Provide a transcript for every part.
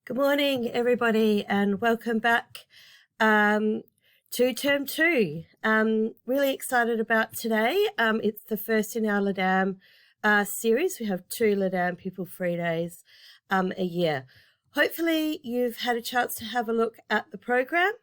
Good morning, everybody, and welcome back to Term 2. Really excited about today. It's the first in our LADAM series. We have 2 LADAM Pupil Free Days a year. Hopefully you've had a chance to have a look at the program.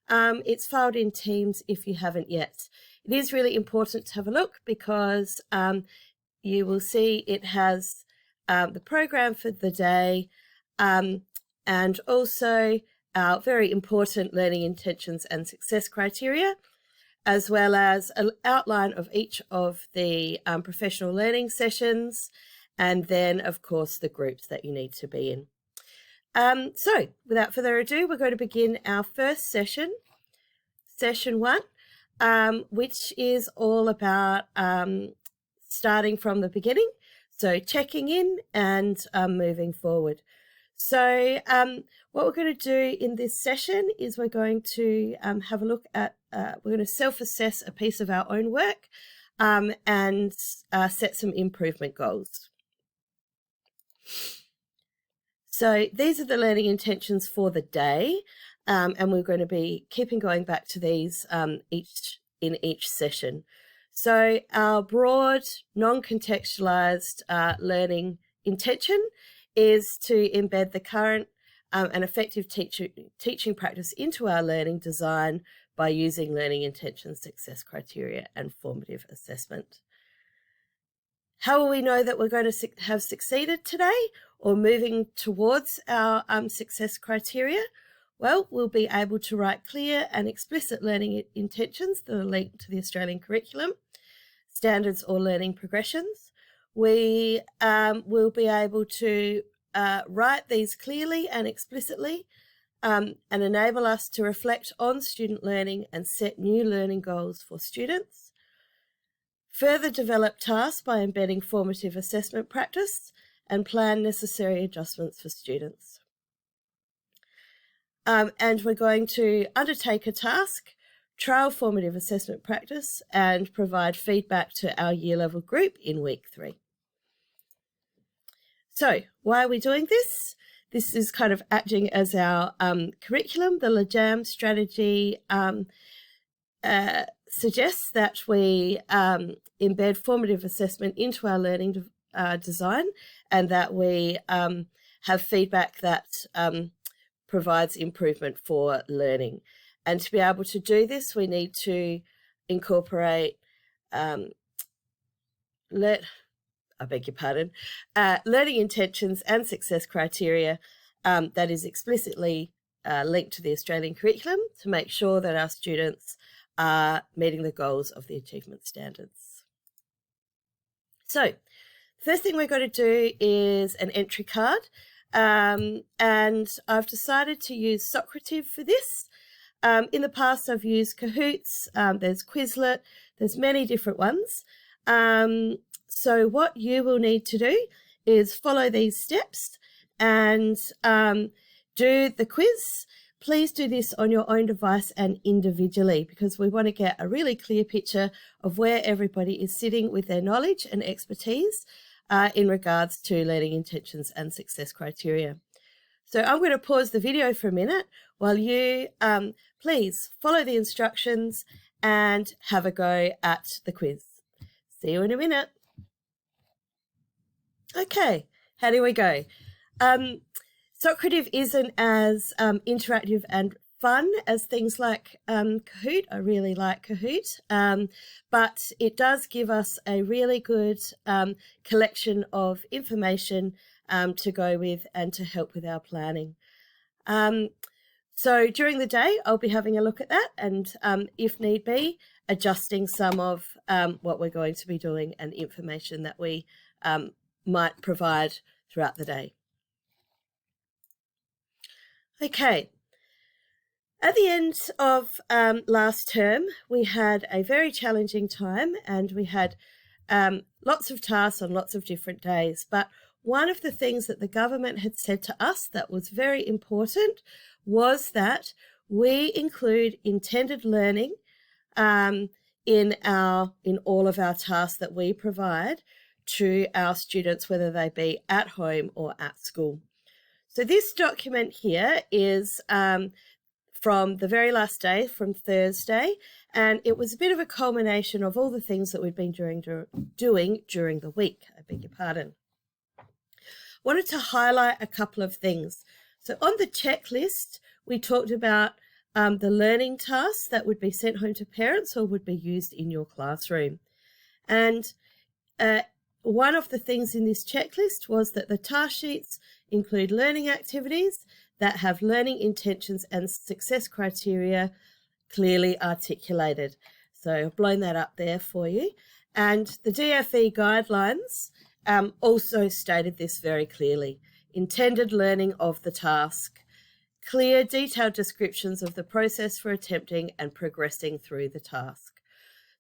It's filed in Teams if you haven't yet. It is really important to have a look because you will see it has the program for the day, and also our very important learning intentions and success criteria, as well as an outline of each of the professional learning sessions, and then, of course, the groups that you need to be in. So without further ado, we're going to begin our first session, Session 1, which is all about starting from the beginning, so checking in and moving forward. So what we're going to do in this session is we're going to have a look at, we're going to self-assess a piece of our own work and set some improvement goals. So these are the learning intentions for the day, and we're going to be keeping going back to these in each session. So our broad, non-contextualized learning intention is to embed the current and effective teaching practice into our learning design by using learning intentions, success criteria, and formative assessment. How will we know that we're going to have succeeded today or moving towards our success criteria? Well, we'll be able to write clear and explicit learning intentions that are linked to the Australian curriculum, standards or learning progressions. We will be able to write these clearly and explicitly and enable us to reflect on student learning and set new learning goals for students. Further develop tasks by embedding formative assessment practice and plan necessary adjustments for students. And we're going to undertake a task, trial formative assessment practice, and provide feedback to our year level group in week 3. So why are we doing this? This is kind of acting as our curriculum. The LADAM strategy suggests that we embed formative assessment into our learning design, and that we have feedback that provides improvement for learning. And to be able to do this, we need to incorporate learning intentions and success criteria that is explicitly linked to the Australian curriculum to make sure that our students are meeting the goals of the achievement standards. So, first thing we're going to do is an entry card, and I've decided to use Socrative for this. In the past, I've used Kahoots, there's Quizlet, there's many different ones. So what you will need to do is follow these steps and do the quiz. Please do this on your own device and individually, because we want to get a really clear picture of where everybody is sitting with their knowledge and expertise in regards to learning intentions and success criteria. So I'm going to pause the video for a minute while you please follow the instructions and have a go at the quiz. See you in a minute. Okay, how do we go? Socrative isn't as interactive and fun as things like Kahoot. I really like Kahoot, but it does give us a really good collection of information to go with and to help with our planning. So during the day, I'll be having a look at that and, if need be, adjusting some of what we're going to be doing and the information that we might provide throughout the day. Okay, at the end of last term, we had a very challenging time and we had lots of tasks on lots of different days. But one of the things that the government had said to us that was very important was that we include intended learning in all of our tasks that we provide to our students, whether they be at home or at school. So this document here is from the very last day, from Thursday, and it was a bit of a culmination of all the things that we've been doing during the week. I beg your pardon. Wanted to highlight a couple of things. So on the checklist, we talked about the learning tasks that would be sent home to parents or would be used in your classroom. And one of the things in this checklist was that the task sheets include learning activities that have learning intentions and success criteria clearly articulated. So I've blown that up there for you. And the DFE guidelines also stated this very clearly. Intended learning of the task, clear detailed descriptions of the process for attempting and progressing through the task.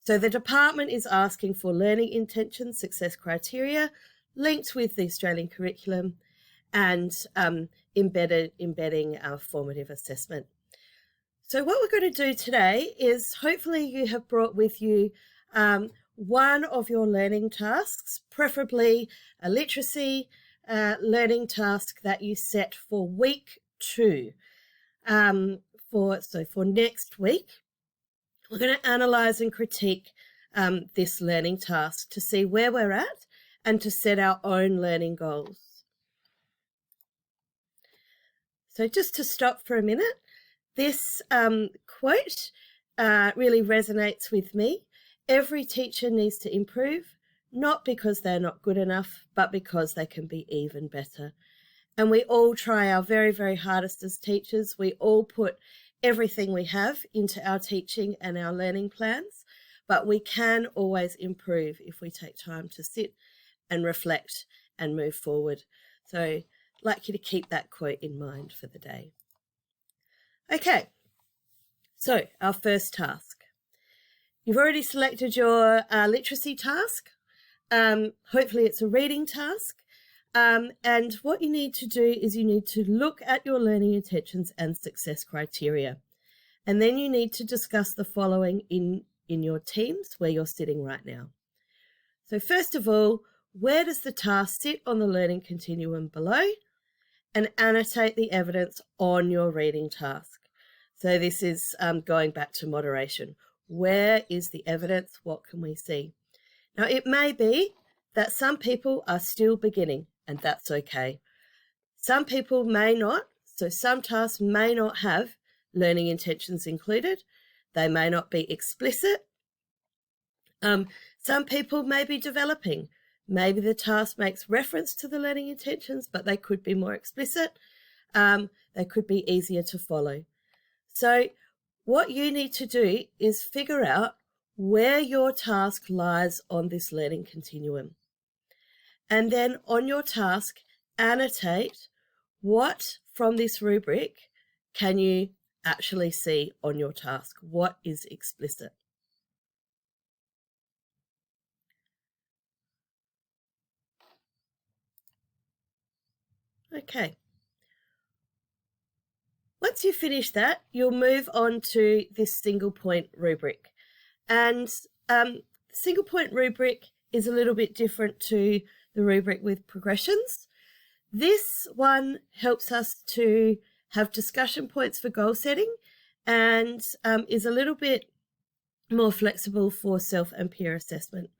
So the department is asking for learning intentions, success criteria, linked with the Australian curriculum, and embedding our formative assessment. So what we're going to do today is hopefully you have brought with you one of your learning tasks, preferably a literacy learning task that you set for week 2. For next week, we're going to analyse and critique this learning task to see where we're at and to set our own learning goals. So just to stop for a minute, this quote really resonates with me. Every teacher needs to improve, not because they're not good enough, but because they can be even better. And we all try our very, very hardest as teachers. We all put everything we have into our teaching and our learning plans, but we can always improve if we take time to sit and reflect and move forward. So I'd like you to keep that quote in mind for the day. Okay, so our first task. You've already selected your literacy task. Hopefully it's a reading task. And what you need to do is you need to look at your learning intentions and success criteria. And then you need to discuss the following in your teams where you're sitting right now. So first of all, where does the task sit on the learning continuum below? And annotate the evidence on your reading task. So this is going back to moderation. Where is the evidence? What can we see? Now, it may be that some people are still beginning, and that's okay. Some people may not, so some tasks may not have learning intentions included. They may not be explicit. Some people may be developing. Maybe the task makes reference to the learning intentions, but they could be more explicit. They could be easier to follow. So what you need to do is figure out where your task lies on this learning continuum. And then on your task, annotate what from this rubric can you actually see on your task. What is explicit? Okay. Once you finish that, you'll move on to this single point rubric. And single point rubric is a little bit different to the rubric with progressions. This one helps us to have discussion points for goal setting and is a little bit more flexible for self and peer assessment.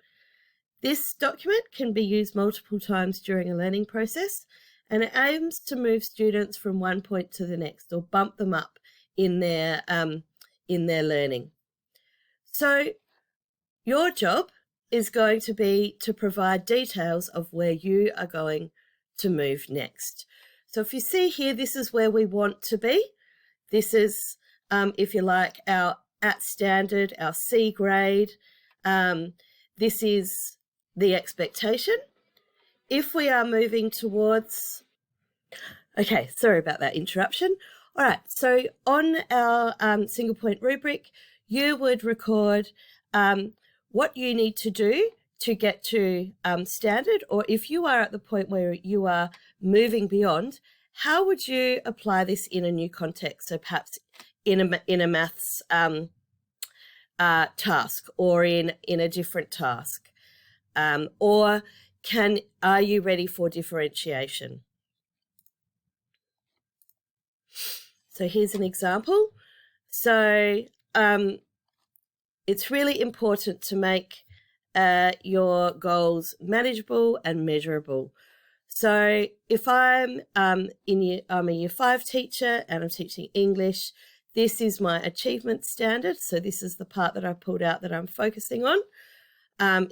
This document can be used multiple times during a learning process, and it aims to move students from one point to the next or bump them up in their learning. So your job is going to be to provide details of where you are going to move next. So if you see here, this is where we want to be. This is, if you like, our at standard, our C grade. This is the expectation. If we are moving towards, okay, sorry about that interruption. All right, so on our single point rubric, you would record what you need to do to get to standard, or if you are at the point where you are moving beyond, how would you apply this in a new context? So perhaps in a maths task or in a different task, or are you ready for differentiation? So here's an example. So it's really important to make your goals manageable and measurable. So if I'm a Year 5 teacher and I'm teaching English, this is my achievement standard. So this is the part that I pulled out that I'm focusing on,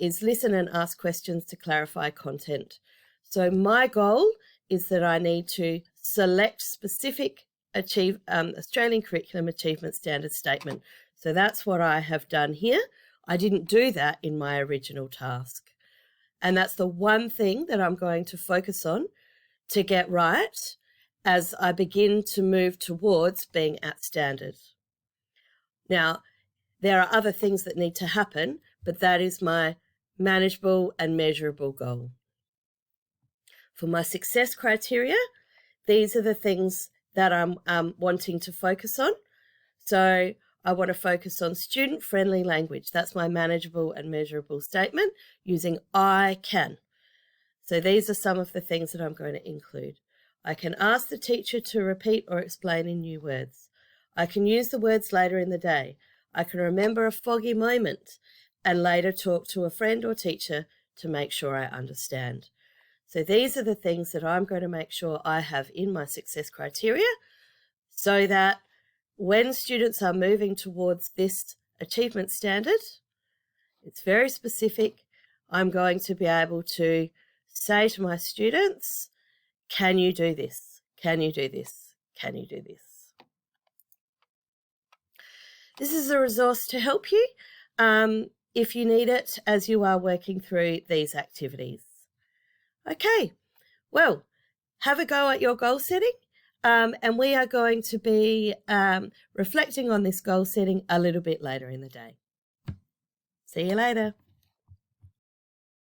is listen and ask questions to clarify content. So my goal is that I need to select specific Australian Curriculum Achievement Standard statement. So that's what I have done here. I didn't do that in my original task. And that's the one thing that I'm going to focus on to get right as I begin to move towards being at standard. Now, there are other things that need to happen, but that is my manageable and measurable goal. For my success criteria, these are the things that I'm wanting to focus on. So I want to focus on student-friendly language. That's my manageable and measurable statement using I can. So these are some of the things that I'm going to include. I can ask the teacher to repeat or explain in new words. I can use the words later in the day. I can remember a foggy moment and later talk to a friend or teacher to make sure I understand. So these are the things that I'm going to make sure I have in my success criteria so that when students are moving towards this achievement standard, it's very specific. I'm going to be able to say to my students, can you do this? Can you do this? Can you do this? This is a resource to help you if you need it as you are working through these activities. Okay, well, have a go at your goal setting. And we are going to be reflecting on this goal setting a little bit later in the day. See you later.